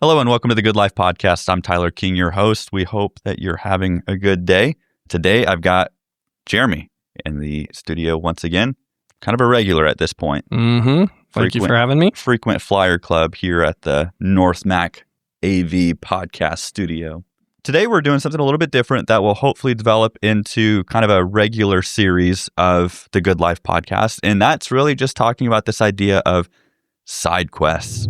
Hello and welcome to the Good Life Podcast. I'm Tyler King, your host. We hope that you're having a good day. Today, I've got Jeremy in the studio once again. Kind of a regular at this point. Thank you for having me. Frequent flyer club here at the North Mac AV podcast studio. Today, we're doing something a little bit different that will hopefully develop into kind of a regular series of the Good Life Podcast. And that's really just talking about this idea of side quests.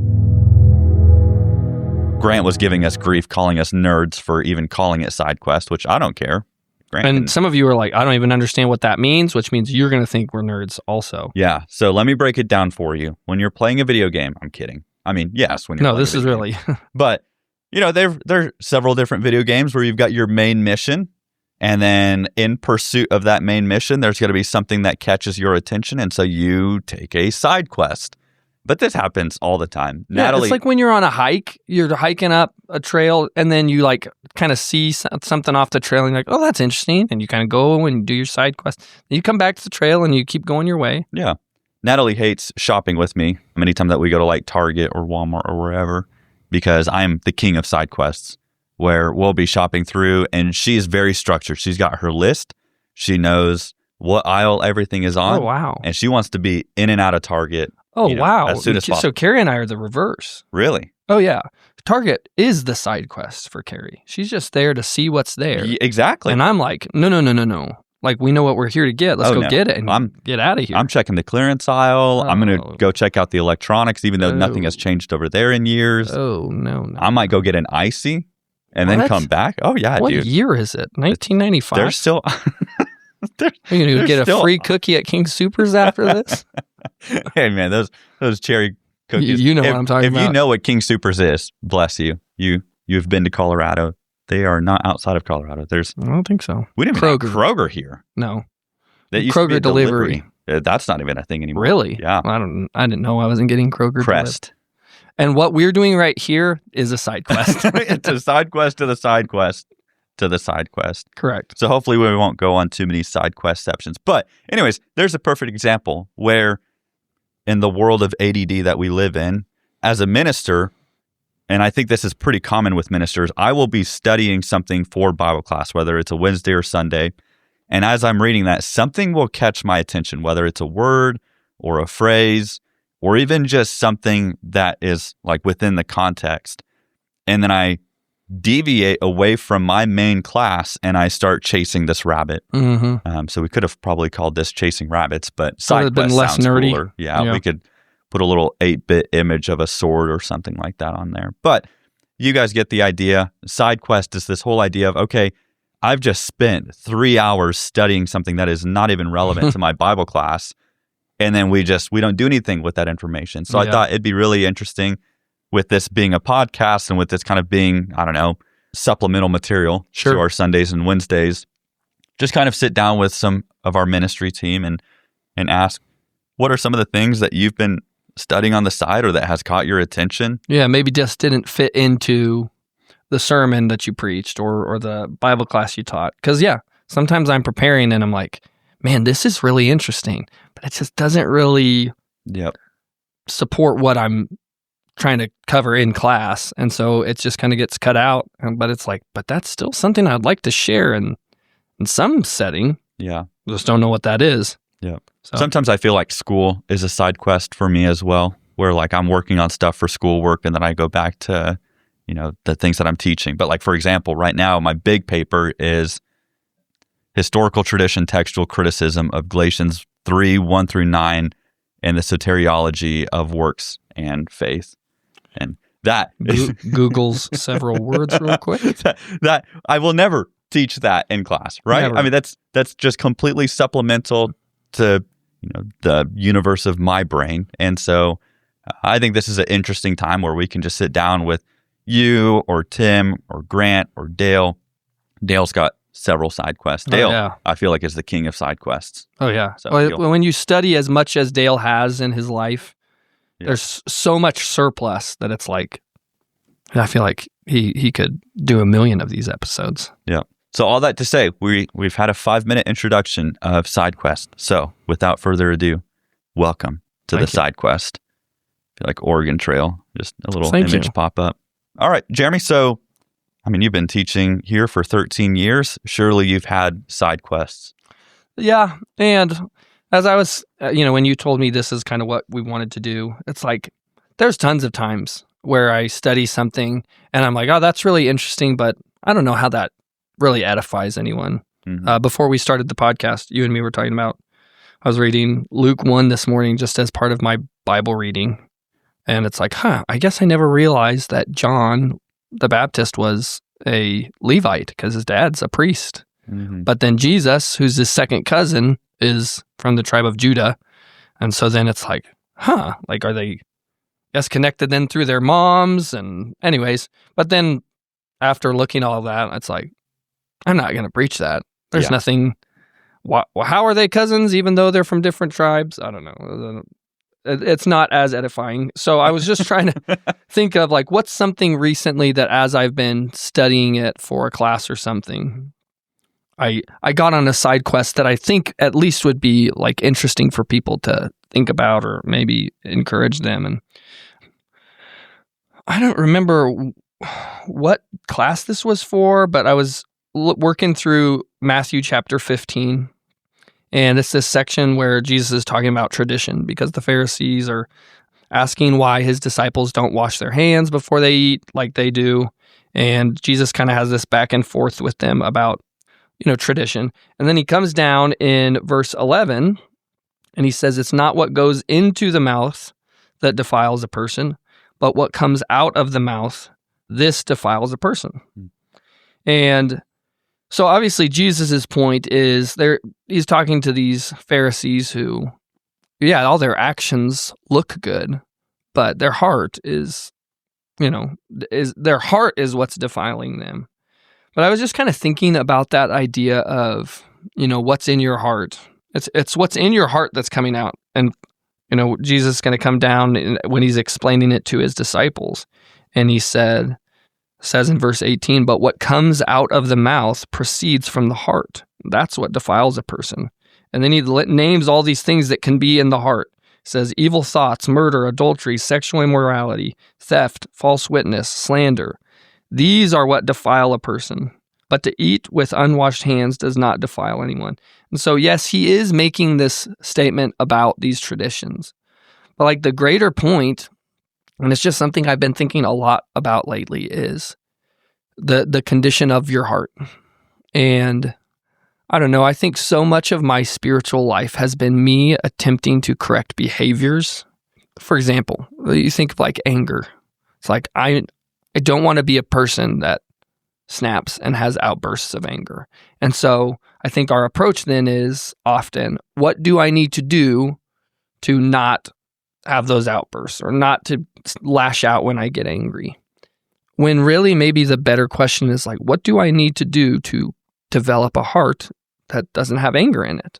Grant was giving us grief, calling us nerds for even calling it side quest, which I don't care. And some of you are like, I don't even understand what that means, which means you're going to think we're nerds also. Yeah. So let me break it down for you. When you're playing a video game, I'm kidding. I mean, yes. When you're No, this is really. But, you know, there are several different video games where you've got your main mission. And then in pursuit of that main mission, there's going to be something that catches your attention. And so you take a side quest. But this happens all the time. Yeah, Natalie, it's like when you're on a hike, you're hiking up a trail, and then you like kind of see something off the trail, and you're like, oh, that's interesting. And you kind of go and do your side quest. Then you come back to the trail, and you keep going your way. Yeah. Natalie hates shopping with me anytime that we go to like Target or Walmart or wherever, because I'm the king of side quests where we'll be shopping through, and she's very structured. She's got her list. She knows what aisle everything is on. Oh, wow. And she wants to be in and out of Target. Oh, wow. As soon as possible. So Carrie and I are the reverse. Really? Oh, yeah. Target is the side quest for Carrie. She's just there to see what's there. Exactly. And I'm like, no. Like, we know what we're here to get. Let's go get it and get out of here. I'm checking the clearance aisle. I'm going to go check out the electronics, even though nothing has changed over there in years. Oh, no. I might go get an icy and then come back. Oh, yeah, what dude. What year is it? 1995? They're still... Are you going to get a free cookie at King Soopers after this? Hey, man, those cherry cookies. You know what I'm talking about. If you know what King Soopers is, bless you. You've been to Colorado. They are not outside of Colorado. I don't think so. We didn't even have Kroger here. No. That used to be Kroger a delivery. That's not even a thing anymore. Really? Yeah. I didn't know I wasn't getting Kroger Crest. Delivered. And what we're doing right here is a side quest. It's a side quest to the side quest to the side quest. Correct. So hopefully we won't go on too many side quest sections. But anyways, there's a perfect example where in the world of ADD that we live in, as a minister, and I think this is pretty common with ministers, I will be studying something for Bible class, whether it's a Wednesday or Sunday. And as I'm reading that, something will catch my attention, whether it's a word or a phrase, or even just something that is like within the context. And then I deviate away from my main class and I start chasing this rabbit. Mm-hmm. So we could have probably called this chasing rabbits, but side been quest less sounds nerdy. cooler. Yeah, we could put a little 8-bit image of a sword or something like that on there. But you guys get the idea. Side quest is this whole idea of, okay, I've just spent 3 hours studying something that is not even relevant to my Bible class. And then we don't do anything with that information. So I thought it'd be really interesting with this being a podcast and with this kind of being, I don't know, supplemental material to our Sundays and Wednesdays, just kind of sit down with some of our ministry team and ask, what are some of the things that you've been studying on the side or that has caught your attention? Yeah, maybe just didn't fit into the sermon that you preached or the Bible class you taught. Because, sometimes I'm preparing and I'm like, man, this is really interesting, but it just doesn't really support what I'm trying to cover in class. And so it just kind of gets cut out. But it's like, but that's still something I'd like to share in some setting. Yeah. Just don't know what that is. Yeah. So. Sometimes I feel like school is a side quest for me as well, where like I'm working on stuff for schoolwork and then I go back to, the things that I'm teaching. But like, for example, right now, my big paper is Historical Tradition Textual Criticism of Galatians 3:1-9 and the Soteriology of Works and Faith. And that Google's several words real quick. that I will never teach that in class, right? Never. I mean, that's just completely supplemental to the universe of my brain. And so I think this is an interesting time where we can just sit down with you or Tim or Grant or Dale. Dale's got several side quests. Dale, I feel like, is the king of side quests. Oh, yeah. So when you study as much as Dale has in his life, there's so much surplus that it's like, I feel like he could do 1 million of these episodes. Yeah. So all that to say, we've had a 5-minute introduction of side quest. So without further ado, welcome to the side quest. I feel like Oregon Trail, just a little image pop up. All right, Jeremy. So, you've been teaching here for 13 years. Surely you've had side quests. Yeah. And as I was, when you told me this is kind of what we wanted to do, it's like there's tons of times where I study something and I'm like, oh, that's really interesting, but I don't know how that really edifies anyone. Mm-hmm. Before we started the podcast, you and me were talking about, I was reading Luke 1 this morning just as part of my Bible reading. And it's like, I guess I never realized that John the Baptist was a Levite because his dad's a priest. Mm-hmm. But then Jesus, who's his second cousin, is from the tribe of Judah. And so then it's like, like, are they connected then through their moms? And anyways, but then after looking at all that, it's like, I'm not going to preach that. There's nothing. How are they cousins even though they're from different tribes? I don't know. It's not as edifying. So I was just trying to think of like, what's something recently that as I've been studying it for a class or something, I got on a side quest that I think at least would be like interesting for people to think about or maybe encourage them. And I don't remember what class this was for, but I was working through Matthew chapter 15. And it's this section where Jesus is talking about tradition because the Pharisees are asking why his disciples don't wash their hands before they eat like they do. And Jesus kind of has this back and forth with them about, tradition. And then he comes down in verse 11 and he says, it's not what goes into the mouth that defiles a person, but what comes out of the mouth, this defiles a person. And so obviously Jesus' point is he's talking to these Pharisees who, all their actions look good, but their heart is what's defiling them. But I was just kind of thinking about that idea of, what's in your heart. It's what's in your heart that's coming out. And, Jesus is going to come down when he's explaining it to his disciples. And he says in verse 18, but what comes out of the mouth proceeds from the heart. That's what defiles a person. And then he names all these things that can be in the heart. He says evil thoughts, murder, adultery, sexual immorality, theft, false witness, slander. These are what defile a person. But to eat with unwashed hands does not defile anyone. And so, yes, he is making this statement about these traditions. But like the greater point, and it's just something I've been thinking a lot about lately, is the condition of your heart. And I don't know, I think so much of my spiritual life has been me attempting to correct behaviors. For example, you think of like anger. It's like I don't want to be a person that snaps and has outbursts of anger. And so I think our approach then is often, what do I need to do to not have those outbursts or not to lash out when I get angry? When really maybe the better question is like, what do I need to do to develop a heart that doesn't have anger in it?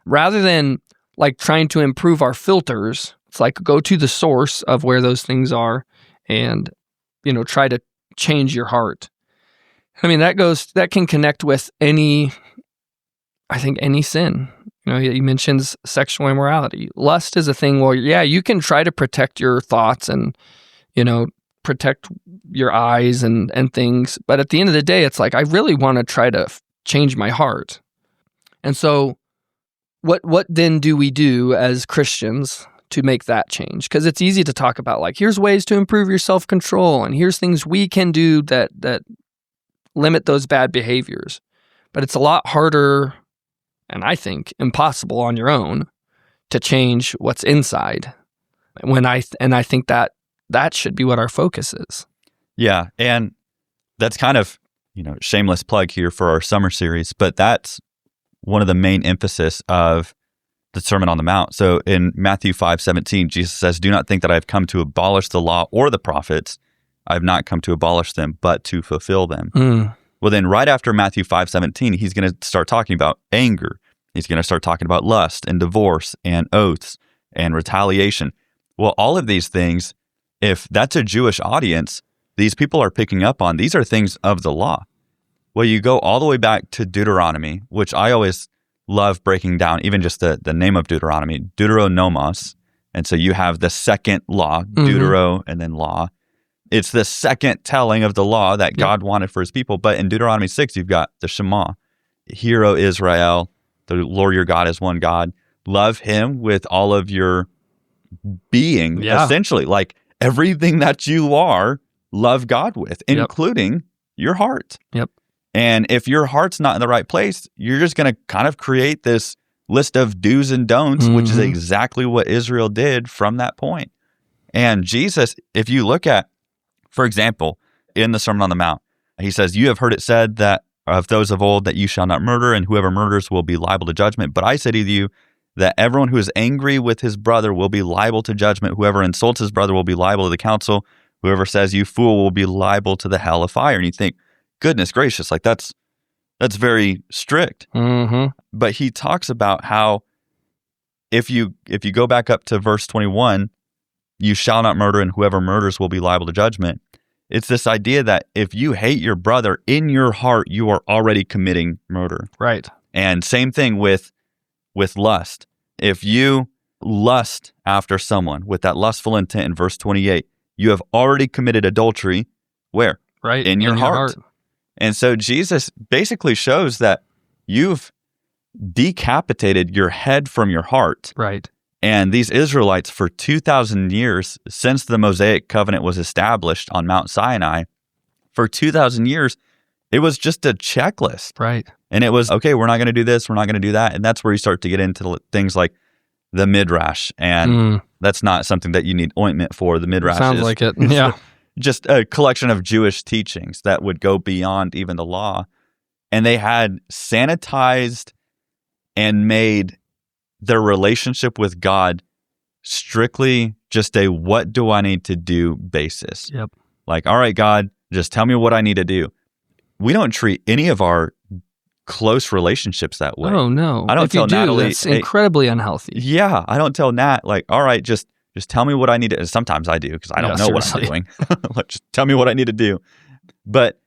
Rather than like trying to improve our filters, it's like go to the source of where those things are and, try to change your heart. I mean, that can connect with any sin. He mentions sexual immorality. Lust is a thing where, you can try to protect your thoughts and, protect your eyes and things. But at the end of the day, it's like, I really want to try to change my heart. And so what then do we do as Christians to make that change? Because it's easy to talk about like, here's ways to improve your self-control and here's things we can do that limit those bad behaviors. But it's a lot harder, and I think impossible on your own, to change what's inside. I think that should be what our focus is. Yeah, and that's kind of, shameless plug here for our summer series, but that's one of the main emphasis of the Sermon on the Mount. So in Matthew 5:17, Jesus says, "Do not think that I have come to abolish the law or the prophets. I have not come to abolish them, but to fulfill them." Well, then right after Matthew 5:17, he's going to start talking about anger. He's going to start talking about lust and divorce and oaths and retaliation. Well, all of these things, if that's a Jewish audience, these people are picking up on, these are things of the law. Well, you go all the way back to Deuteronomy, which I always love breaking down, even just the name of Deuteronomy, Deuteronomos. And so you have the second law, Deutero, and then law. It's the second telling of the law that God wanted for his people. But in Deuteronomy 6, you've got the Shema. Hear, O Israel, the Lord your God is one God. Love him with all of your being, essentially. Like everything that you are, love God with, including your heart. Yep. And if your heart's not in the right place, you're just going to kind of create this list of do's and don'ts, which is exactly what Israel did from that point. And Jesus, if you look at, for example, in the Sermon on the Mount, he says, you have heard it said that of those of old that you shall not murder, and whoever murders will be liable to judgment. But I say to you that everyone who is angry with his brother will be liable to judgment. Whoever insults his brother will be liable to the council. Whoever says you fool will be liable to the hell of fire. And you think, goodness gracious, like that's very strict. But he talks about how if you go back up to verse 21, you shall not murder, and whoever murders will be liable to judgment. It's this idea that if you hate your brother in your heart, you are already committing murder. Right. And same thing with lust. If you lust after someone with that lustful intent in verse 28, you have already committed adultery. Where? Right. In your heart. And so Jesus basically shows that you've decapitated your head from your heart. Right. And these Israelites, for 2,000 years, since the Mosaic covenant was established on Mount Sinai, for 2,000 years, it was just a checklist. Right. And it was, okay, we're not going to do this, we're not going to do that. And that's where you start to get into things like the Midrash. And that's not something that you need ointment for. The Midrash sounds like it. Yeah. Just a collection of Jewish teachings that would go beyond even the law. And they had sanitized and made their relationship with God strictly just a what do I need to do basis. Yep. Like, all right, God, just tell me what I need to do. We don't treat any of our close relationships that way. Oh, no. I don't if tell you do, Natalie, that's incredibly unhealthy. Yeah, I don't tell Nat, like, all right, just tell me what I need to. Sometimes I do because I don't know what I'm doing. Like, just tell me what I need to do. But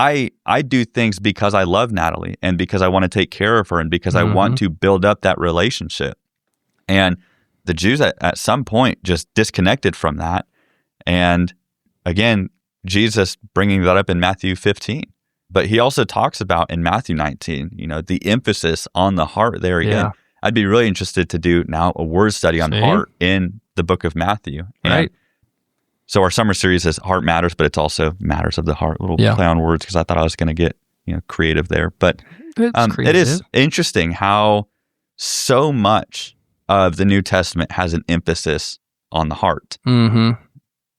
I do things because I love Natalie and because I want to take care of her and because I want to build up that relationship. And the Jews at some point just disconnected from that. And again, Jesus bringing that up in Matthew 15. But he also talks about in Matthew 19, the emphasis on the heart there again. Yeah. I'd be really interested to do now a word study on heart in the book of Matthew. And right. So our summer series is Heart Matters, but it's also Matters of the Heart, little play on words because I thought I was going to get creative there. But it is interesting how so much of the New Testament has an emphasis on the heart.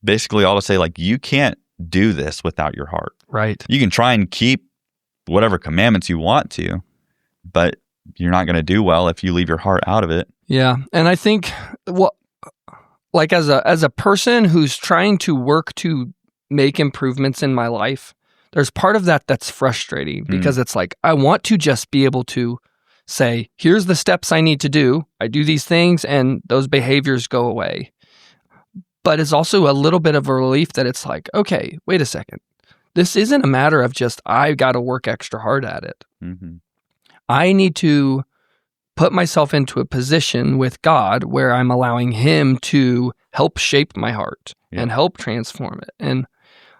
Basically, all to say, like, you can't do this without your heart. Right. You can try and keep whatever commandments you want to, but you're not going to do well if you leave your heart out of it. Yeah. And I think, like as a person who's trying to work to make improvements in my life, there's part of that that's frustrating because it's like, I want to just be able to say, here's the steps I need to do. I do these things and those behaviors go away. But it's also a little bit of a relief that it's like, okay, wait a second. This isn't a matter of just, I got to work extra hard at it. I need to put myself into a position with God where I'm allowing Him to help shape my heart and help transform it. And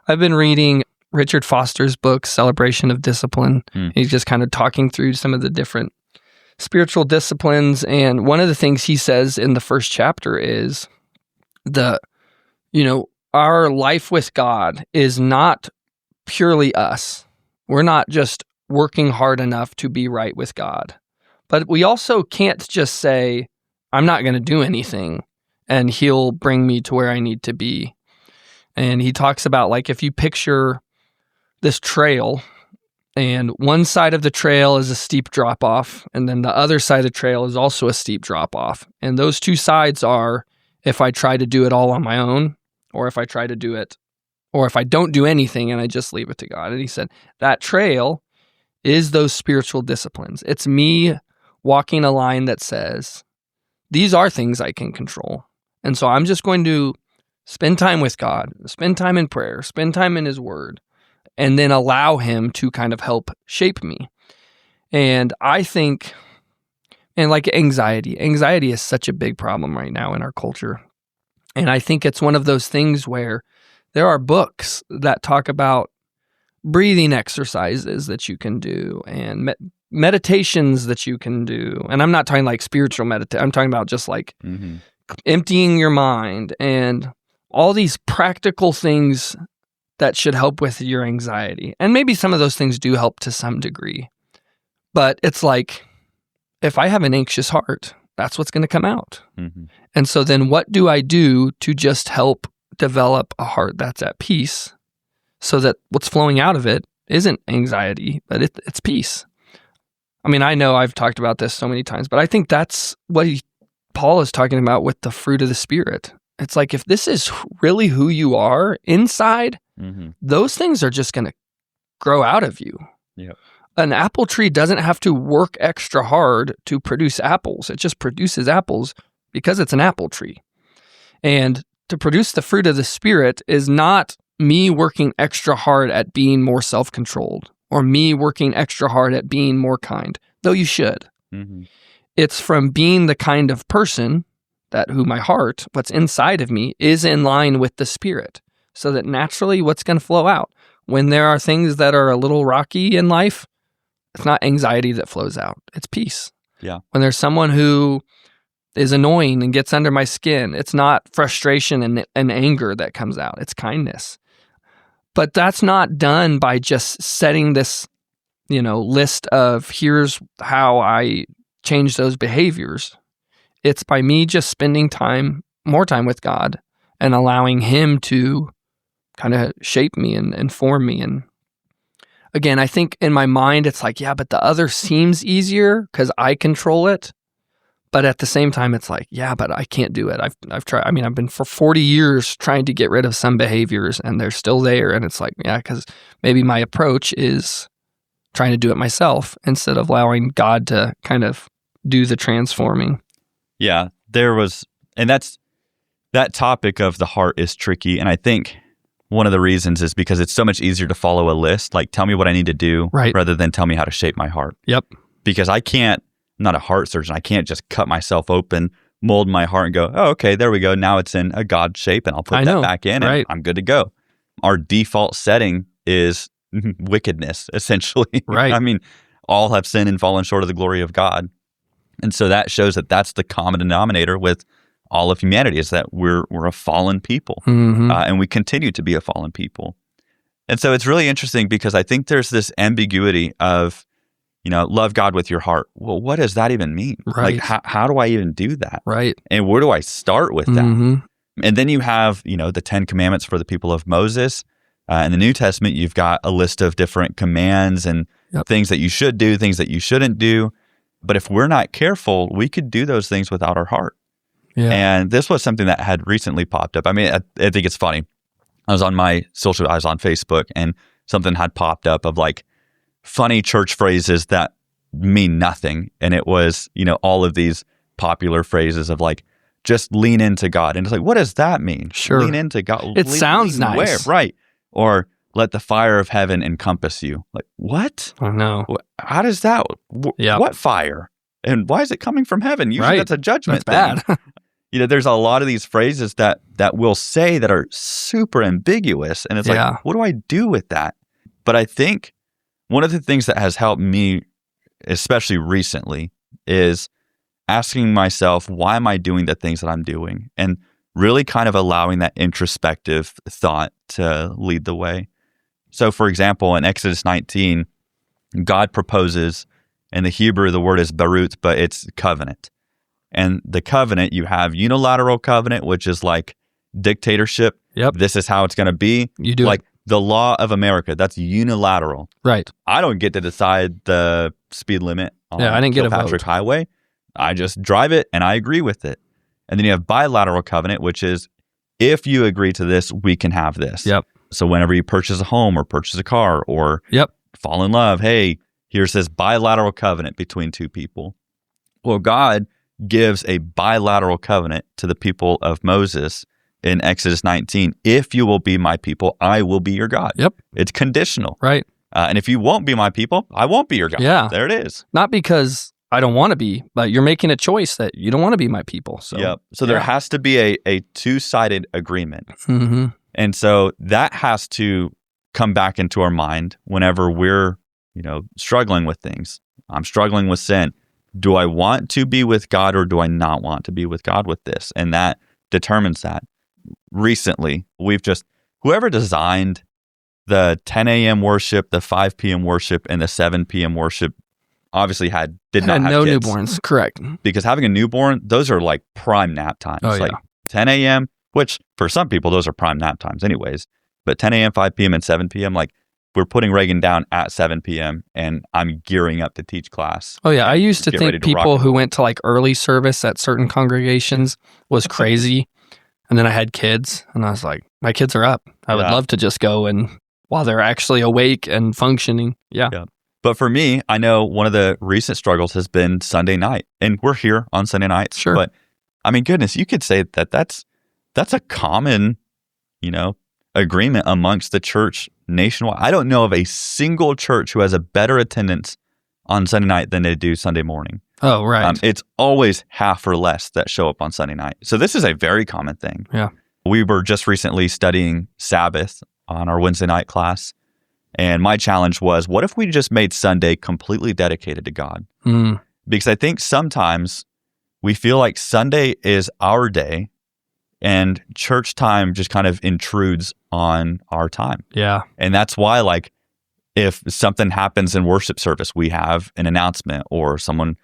I've been reading Richard Foster's book, Celebration of Discipline. He's just kind of talking through some of the different spiritual disciplines. And one of the things he says in the first chapter is our life with God is not purely us. We're not just working hard enough to be right with God. But we also can't just say, I'm not going to do anything and He'll bring me to where I need to be. And he talks about, like, if you picture this trail and one side of the trail is a steep drop off and then the other side of the trail is also a steep drop off. And those two sides are if I try to do it all on my own or if I try to do it or if I don't do anything and I just leave it to God. And he said that trail is those spiritual disciplines. It's me walking a line that says, these are things I can control. And so I'm just going to spend time with God, spend time in prayer, spend time in His Word, and then allow Him to kind of help shape me. And I think, and like anxiety is such a big problem right now in our culture. And I think it's one of those things where There are books that talk about breathing exercises that you can do and meditations that you can do. And I'm not talking like spiritual meditation. I'm talking about just like emptying your mind and all these practical things that should help with your anxiety. And maybe some of those things do help to some degree. But it's like, if I have an anxious heart, that's what's going to come out. And so then what do I do to just help develop a heart that's at peace so that what's flowing out of it isn't anxiety, but it's peace? I mean, I know I've talked about this so many times, but I think that's what Paul is talking about with the fruit of the Spirit. It's like, if this is really who you are inside, those things are just going to grow out of you. Yep. An apple tree doesn't have to work extra hard to produce apples. It just produces apples because it's an apple tree. And to produce the fruit of the Spirit is not me working extra hard at being more self-controlled or me working extra hard at being more kind, though you should. It's from being the kind of person that who my heart, what's inside of me, is in line with the Spirit, so that naturally what's going to flow out. When there are things that are a little rocky in life, it's not anxiety that flows out. It's peace. Yeah. When there's someone who is annoying and gets under my skin, it's not frustration and anger that comes out. It's kindness. But that's not done by just setting this, list of here's how I change those behaviors. It's by me just spending more time with God and allowing Him to kind of shape me and inform me. And again, I think in my mind, it's like, yeah, but the other seems easier because I control it. But at the same time, it's like, yeah, but I can't do it. I've tried. I mean, I've been for 40 years trying to get rid of some behaviors and they're still there. And it's like, yeah, because maybe my approach is trying to do it myself instead of allowing God to kind of do the transforming. Yeah, and that topic of the heart is tricky. And I think one of the reasons is because it's so much easier to follow a list, like tell me what I need to do rather than tell me how to shape my heart. Yep. Because I'm not a heart surgeon. I can't just cut myself open, mold my heart and go, oh, okay, there we go. Now it's in a God shape and I'll put that back in and I'm good to go. Our default setting is wickedness, essentially. Right. I mean, all have sinned and fallen short of the glory of God. And so that shows that that's the common denominator with all of humanity, is that we're a fallen people, and we continue to be a fallen people. And so it's really interesting because I think there's this ambiguity of, love God with your heart. Well, what does that even mean? Right. Like, how do I even do that? Right. And where do I start with that? And then you have, the 10 commandments for the people of Moses. In the New Testament, you've got a list of different commands and things that you should do, things that you shouldn't do. But if we're not careful, we could do those things without our heart. Yeah. And this was something that had recently popped up. I mean, I think it's funny. I was on Facebook, and something had popped up of like funny church phrases that mean nothing. And it was, all of these popular phrases of like, just lean into God. And it's like, what does that mean? Sure. Lean into God. It sounds nice. Where? Right. Or let the fire of heaven encompass you. Like, what? I know. How does that? What fire? And why is it coming from heaven? Usually that's a judgment thing. Bad. There's a lot of these phrases that we'll say that are super ambiguous. And it's like, what do I do with that? But I think one of the things that has helped me, especially recently, is asking myself, why am I doing the things that I'm doing? And really kind of allowing that introspective thought to lead the way. So, for example, in Exodus 19, God proposes, in the Hebrew, the word is barut, but it's covenant. And the covenant, you have unilateral covenant, which is like dictatorship. Yep. This is how it's going to be. You do like the law of America. That's unilateral. Right. I don't get to decide the speed limit on I didn't get a Kilpatrick vote. Highway. I just drive it and I agree with it. And then you have bilateral covenant, which is if you agree to this, we can have this. Yep. So whenever you purchase a home or purchase a car or fall in love, hey, here's this bilateral covenant between two people. Well, God gives a bilateral covenant to the people of Moses in Exodus 19. If you will be my people, I will be your God. Yep. It's conditional. Right. And if you won't be my people, I won't be your God. Yeah. There it is. Not because I don't want to be, but you're making a choice that you don't want to be my people. So, So there has to be a two-sided agreement. Mm-hmm. And so that has to come back into our mind whenever we're, struggling with things. I'm struggling with sin. Do I want to be with God or do I not want to be with God with this? And that determines that. Recently, whoever designed the 10 a.m. worship, the 5 p.m. worship, and the 7 p.m. worship obviously did not have no kids. newborns, correct. Because having a newborn, those are like prime nap times. Oh, yeah. Like 10 a.m., which for some people, those are prime nap times anyways. But 10 a.m., 5 p.m., and 7 p.m., like we're putting Reagan down at 7 p.m. and I'm gearing up to teach class. Oh, yeah. I used to Get ready think to rock people and who roll. went to like early service at certain congregations was crazy. And then I had kids and I was like, my kids are up. I would Yeah. love to just go and while they're actually awake and functioning. Yeah. But for me, I know one of the recent struggles has been Sunday night. And we're here on Sunday nights. Sure. But I mean, goodness, you could say that's a common, agreement amongst the church nationwide. I don't know of a single church who has a better attendance on Sunday night than they do Sunday morning. Oh, right. It's always half or less that show up on Sunday night. So this is a very common thing. Yeah. We were just recently studying Sabbath on our Wednesday night class. And my challenge was, what if we just made Sunday completely dedicated to God? Mm. Because I think sometimes we feel like Sunday is our day and church time just kind of intrudes on our time. Yeah. And that's why, like, if something happens in worship service, we have an announcement or someone,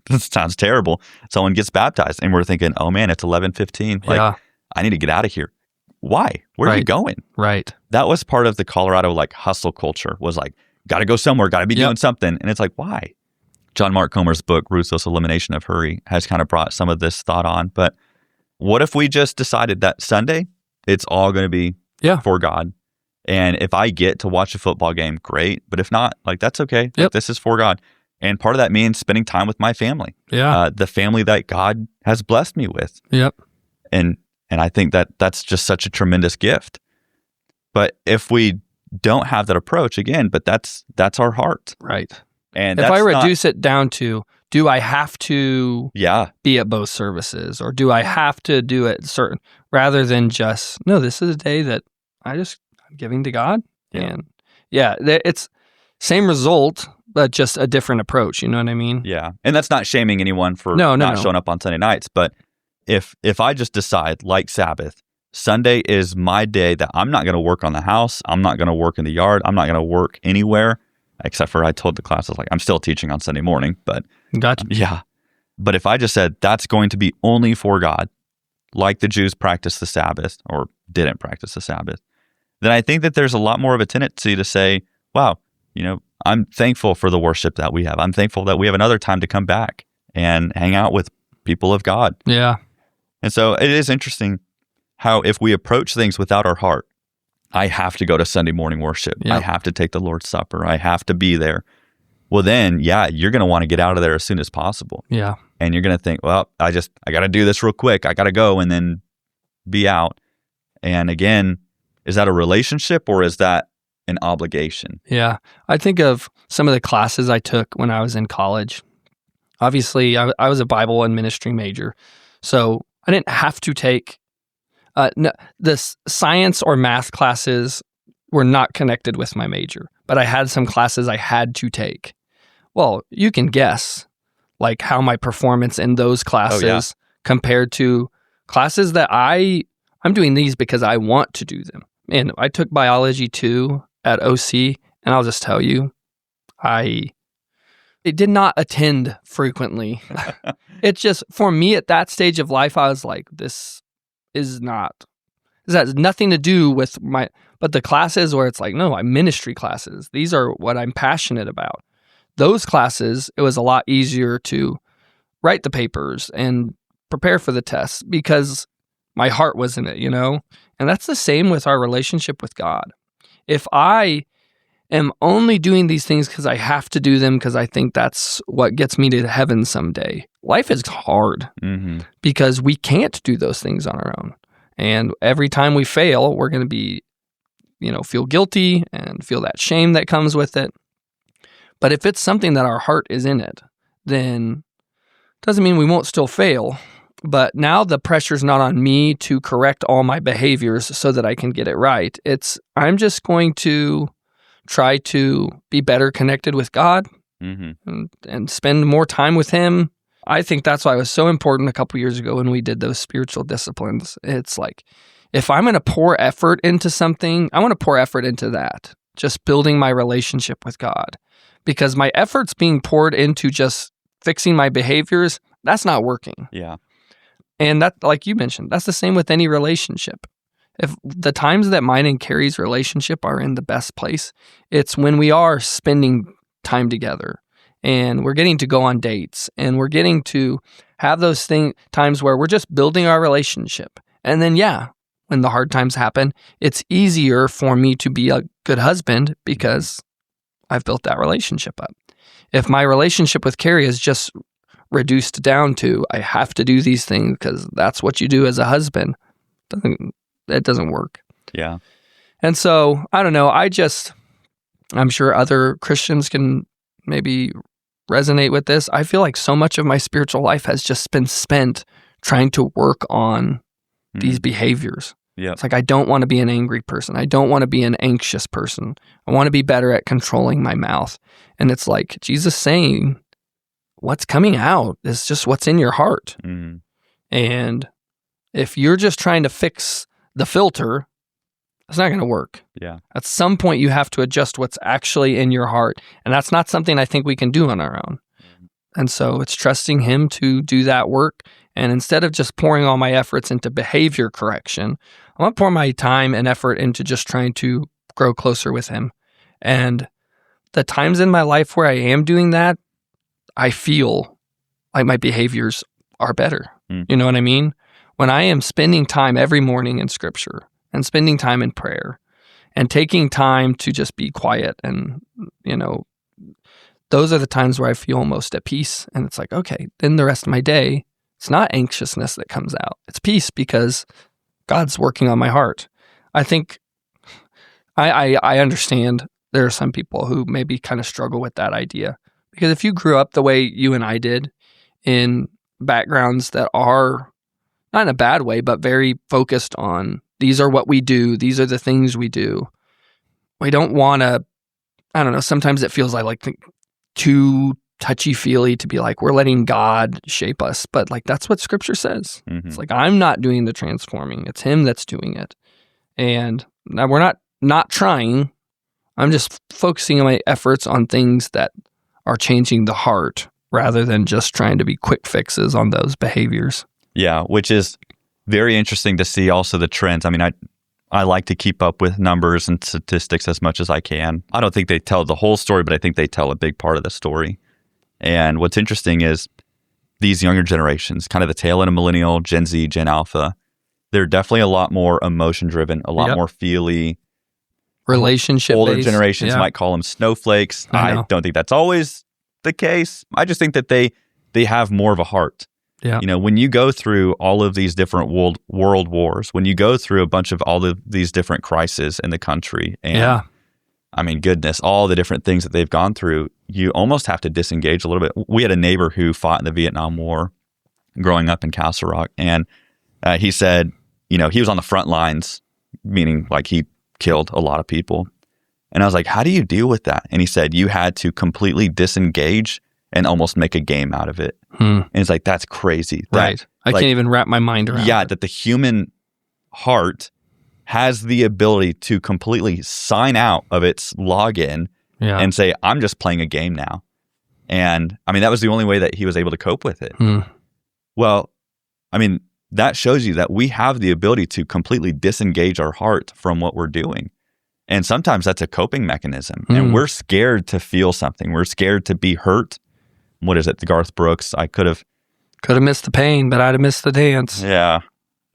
this sounds terrible, someone gets baptized and we're thinking, oh man, it's 11:15. Like, Yeah. I need to get out of here. Why? Where are you Right. going? Right. That was part of the Colorado, like, hustle culture was like, got to go somewhere, got to be Yep. doing something. And it's like, why? John Mark Comer's book, Ruthless Elimination of Hurry, has kind of brought some of this thought on. But what if we just decided that Sunday, it's all going to be Yeah. for God? And if I get to watch a football game, great. But if not, like, that's okay. Like, Yep. this is for God. And part of that means spending time with my family, Yeah. the family that God has blessed me with. Yep. And I think that that's just such a tremendous gift. But if we don't have that approach, again, but that's our heart. Right. And If that's I not- reduce it down to, do I have to yeah, be at both services or do I have to do it certain rather than just, no, this is a day that I'm giving to God. Yeah. And it's same result, but just a different approach. You know what I mean? yeah. And that's not shaming anyone for No. not showing up on Sunday nights. But if I just decide, like Sabbath, Sunday is my day that I'm not going to work on the house, I'm not going to work in the yard, I'm not going to work anywhere, except for I told the classes, like, I'm still teaching on Sunday morning, but Gotcha. yeah. But if I just said that's going to be only for God, like the Jews practiced the Sabbath or didn't practice the Sabbath, then I think that there's a lot more of a tendency to say, wow, I'm thankful for the worship that we have. I'm thankful that we have another time to come back and hang out with people of God. Yeah. And so it is interesting how if we approach things without our heart, I have to go to Sunday morning worship. Yeah. I have to take the Lord's Supper. I have to be there. Well, then, yeah, you're going to want to get out of there as soon as possible. Yeah. And you're going to think, well, I got to do this real quick. I got to go and then be out. And again, is that a relationship or is that an obligation? Yeah. I think of some of the classes I took when I was in college. Obviously, I was a Bible and ministry major. So I didn't have to take the science or math classes were not connected with my major, but I had some classes I had to take. Well, you can guess like how my performance in those classes compared to classes that I'm doing these because I want to do them. And I took biology 2 at OC, and I'll just tell you, it did not attend frequently. It's just, for me at that stage of life, I was like, this has nothing to do with but the classes where it's like, no, I'm ministry classes. These are what I'm passionate about. Those classes, it was a lot easier to write the papers and prepare for the tests because my heart was in it, And that's the same with our relationship with God. If I am only doing these things because I have to do them because I think that's what gets me to heaven someday, life is hard because we can't do those things on our own. And every time we fail, we're going to be, feel guilty and feel that shame that comes with it. But if it's something that our heart is in it, then it doesn't mean we won't still fail. But now the pressure's not on me to correct all my behaviors so that I can get it right. I'm just going to try to be better connected with God and spend more time with Him. I think that's why it was so important a couple years ago when we did those spiritual disciplines. It's like, if I'm going to pour effort into something, I want to pour effort into that, just building my relationship with God. Because my efforts being poured into just fixing my behaviors, that's not working. Yeah. And that, like you mentioned, that's the same with any relationship. If the times that mine and Carrie's relationship are in the best place, it's when we are spending time together and we're getting to go on dates and we're getting to have those times where we're just building our relationship. And then, when the hard times happen, it's easier for me to be a good husband because I've built that relationship up. If my relationship with Carrie is just reduced down to, I have to do these things because that's what you do as a husband, it doesn't work. Yeah. And so, I don't know, I'm sure other Christians can maybe resonate with this. I feel like so much of my spiritual life has just been spent trying to work on these behaviors. Yeah. It's like, I don't want to be an angry person. I don't want to be an anxious person. I want to be better at controlling my mouth. And it's like Jesus saying, what's coming out is just what's in your heart. And if you're just trying to fix the filter, it's not going to work. Yeah. At some point, you have to adjust what's actually in your heart. And that's not something I think we can do on our own. And so it's trusting Him to do that work. And instead of just pouring all my efforts into behavior correction, I want to pour my time and effort into just trying to grow closer with Him. And the times in my life where I am doing that, I feel like my behaviors are better. You know what I mean? When I am spending time every morning in Scripture and spending time in prayer and taking time to just be quiet and, those are the times where I feel most at peace. And it's like, okay, then the rest of my day, it's not anxiousness that comes out. It's peace because God's working on my heart. I think I understand there are some people who maybe kind of struggle with that idea. Because if you grew up the way you and I did in backgrounds that are not in a bad way, but very focused on these are what we do, these are the things we do. We don't want to, I don't know, sometimes it feels like too touchy-feely to be like, we're letting God shape us. But like, that's what Scripture says. It's like, I'm not doing the transforming. It's Him that's doing it. And now we're not trying. I'm just focusing on my efforts on things that are changing the heart rather than just trying to be quick fixes on those behaviors. Yeah, which is very interesting to see also the trends. I mean, I like to keep up with numbers and statistics as much as I can. I don't think they tell the whole story, but I think they tell a big part of the story. And what's interesting is these younger generations, kind of the tail end of millennial, Gen Z, Gen Alpha, they're definitely a lot more emotion-driven, a lot more feely. Relationship-based. Older generations might call them snowflakes. I don't think that's always the case. I just think that they have more of a heart. Yeah. When you go through all of these different world wars, when you go through a bunch of all of these different crises in the country, and I mean, goodness, all the different things that they've gone through, you almost have to disengage a little bit. We had a neighbor who fought in the Vietnam War growing up in Castle Rock, and he said, he was on the front lines, meaning like he killed a lot of people. And I was like, how do you deal with that? And he said, you had to completely disengage and almost make a game out of it. And it's like, that's crazy. Right. I can't even wrap my mind around it. That the human heart has the ability to completely sign out of its login and say, I'm just playing a game now. And I mean, that was the only way that he was able to cope with it. Well, I mean, that shows you that we have the ability to completely disengage our heart from what we're doing. And sometimes that's a coping mechanism. And we're scared to feel something. We're scared to be hurt. What is it? The Garth Brooks, I could have missed the pain, but I'd have missed the dance. Yeah.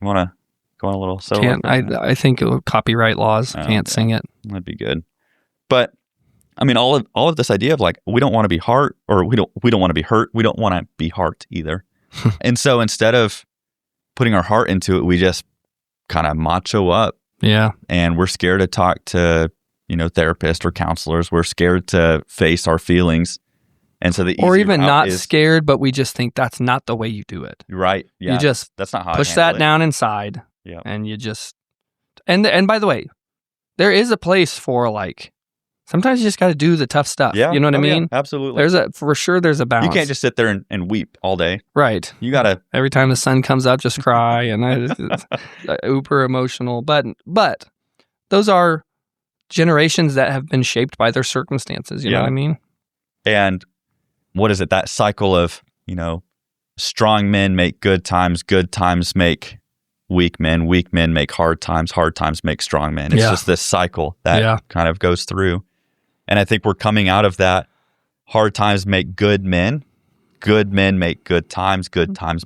You want to go on a little solo? Can't, I think copyright laws can't sing it. That'd be good. But I mean, all of this idea of like, we don't want to be hurt, or we don't want to be hurt. We don't want to be heart either. And so instead of putting our heart into it, we just kind of macho up. Yeah. And we're scared to talk to, therapists or counselors. We're scared to face our feelings. And so the or easier even route not is, scared, but we just think that's not the way you do it. right. Yeah. You just that's not how push I that handle it. down inside, Yep. and you just and by the way, there is a place for like sometimes you just got to do the tough stuff. Yeah. You know what I Oh, yeah, mean? absolutely. There's a balance. You can't just sit there and weep all day. right. You got to, Every time the sun comes up, just cry, and it's uber emotional. But those are generations that have been shaped by their circumstances. You know Yeah. what I mean? and what is it? That cycle of, strong men make good times make weak men make hard times make strong men. It's Yeah. just this cycle that Yeah. kind of goes through. And I think we're coming out of that. Hard times make good men make good times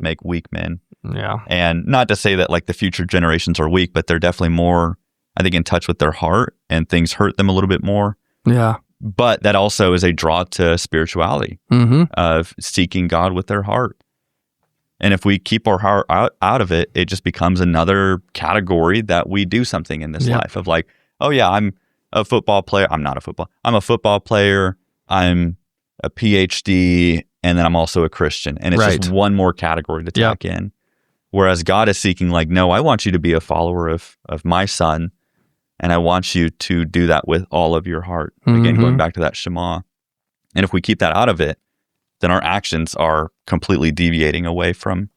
make weak men. Yeah. And not to say that like the future generations are weak, but they're definitely more, I think, in touch with their heart, and things hurt them a little bit more. Yeah. But that also is a draw to spirituality, Mm-hmm. of seeking God with their heart. And if we keep our heart out of it, it just becomes another category that we do something in this Yeah. life of like, oh yeah, I'm a football player. I'm a football player. I'm a PhD, and then I'm also a Christian. And it's Right. just one more category to Yeah. tack in. Whereas God is seeking like, no, I want you to be a follower of my son. And I want you to do that with all of your heart. Again, Mhm. going back to that Shema. And if we keep that out of it, then our actions are completely deviating away from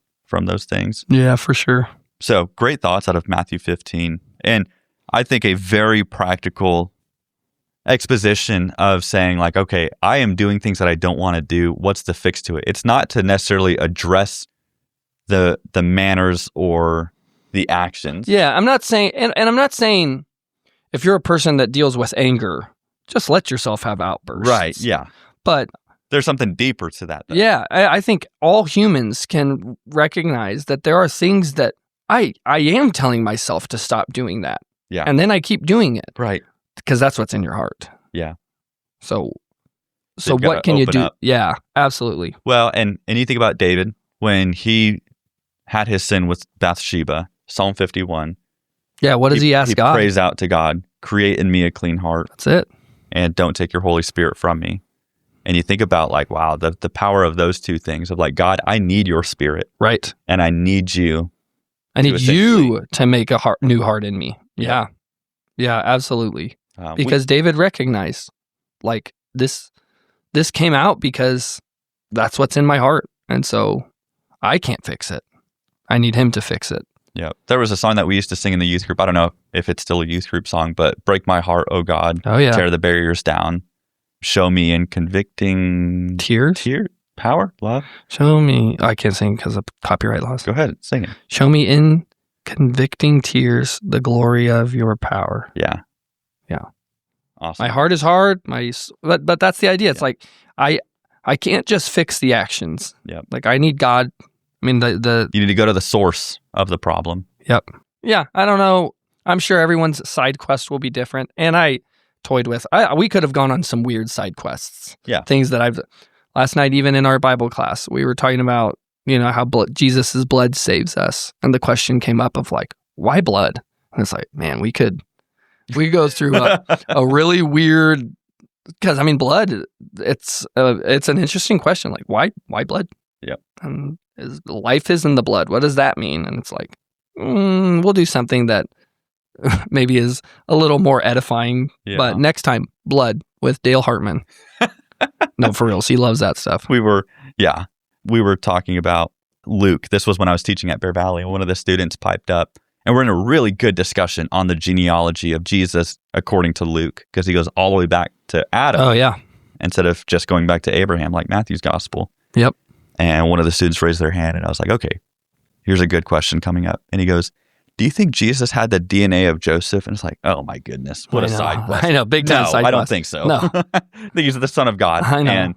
those things. Yeah, for sure. So great thoughts out of Matthew 15. And I think a very practical exposition of saying like, okay, I am doing things that I don't want to do. What's the fix to it? It's not to necessarily address the manners or the actions. Yeah, I'm not saying, and I'm not saying if you're a person that deals with anger, just let yourself have outbursts. Right. Yeah. But There's something deeper to that, though. yeah, I think all humans can recognize that there are things that I am telling myself to stop doing that. Yeah. And then I keep doing it Right. because that's what's in your heart. Yeah. So You've gotta what can you open do? up. Yeah, absolutely. Well, and you think about David when he had his sin with Bathsheba, Psalm 51. Yeah, what does he ask God? He prays out to God, create in me a clean heart, That's it. and don't take your Holy Spirit from me. And you think about like, wow, the power of those two things of like, God, I need your spirit, Right. and I need you. I need essentially- you to make a new heart in me. Yeah. Yeah, absolutely. Because David recognized like this came out because that's what's in my heart. And so I can't fix it. I need him to fix it. yeah, there was a song that we used to sing in the youth group. I don't know if it's still a youth group song, but break my heart, oh God, Oh yeah. tear the barriers down, show me in convicting Tears? power, love. Show me. I can't sing because of copyright laws. Go ahead, sing it. Show me in convicting tears the glory of your power. Yeah. Yeah. Awesome. My heart is hard. But that's the idea. It's like I can't just fix the actions. Yep. Like I need God. I mean the You need to go to the source of the problem. Yep. Yeah. I don't know. I'm sure everyone's side quest will be different. And I toyed with. We could have gone on some weird side quests. Yeah. Things that last night, even in our Bible class, we were talking about, how Jesus' blood saves us. And the question came up of like, why blood? And it's like, man, we could go through a really weird, because I mean, blood, it's an interesting question. Like, why blood? Yep. And life is in the blood. What does that mean? And it's like, we'll do something that maybe is a little more edifying. Yeah. But next time, blood with Dale Hartman. No, for real. He loves that stuff. We were talking about Luke. This was when I was teaching at Bear Valley, and one of the students piped up, and we're in a really good discussion on the genealogy of Jesus according to Luke, because he goes all the way back to Adam Oh, yeah. instead of just going back to Abraham like Matthew's gospel. Yep. And one of the students raised their hand, and I was like, okay, here's a good question coming up. And he goes, do you think Jesus had the DNA of Joseph? And it's like, oh my goodness, what a side quest. I know, big time No, side I don't quest. think so. No. I think he's the son of God I know. and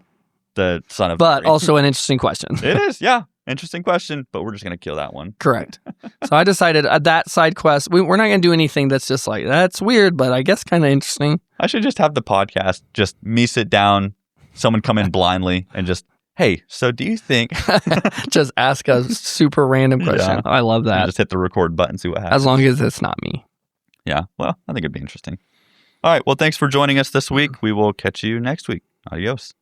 the son of But Mary. also an interesting question. It is, yeah. Interesting question, but we're just going to kill that one. Correct. So I decided that side quest, we're not going to do anything that's just like, that's weird, but I guess kind of interesting. I should just have the podcast, just me sit down, someone come in blindly and just, hey, so do you think... Just ask a super random question. Yeah. I love You that. just hit the record button, see what happens. As long as it's not me. Yeah, well, I think it'd be interesting. All right, well, thanks for joining us this week. We will catch you next week. Adios.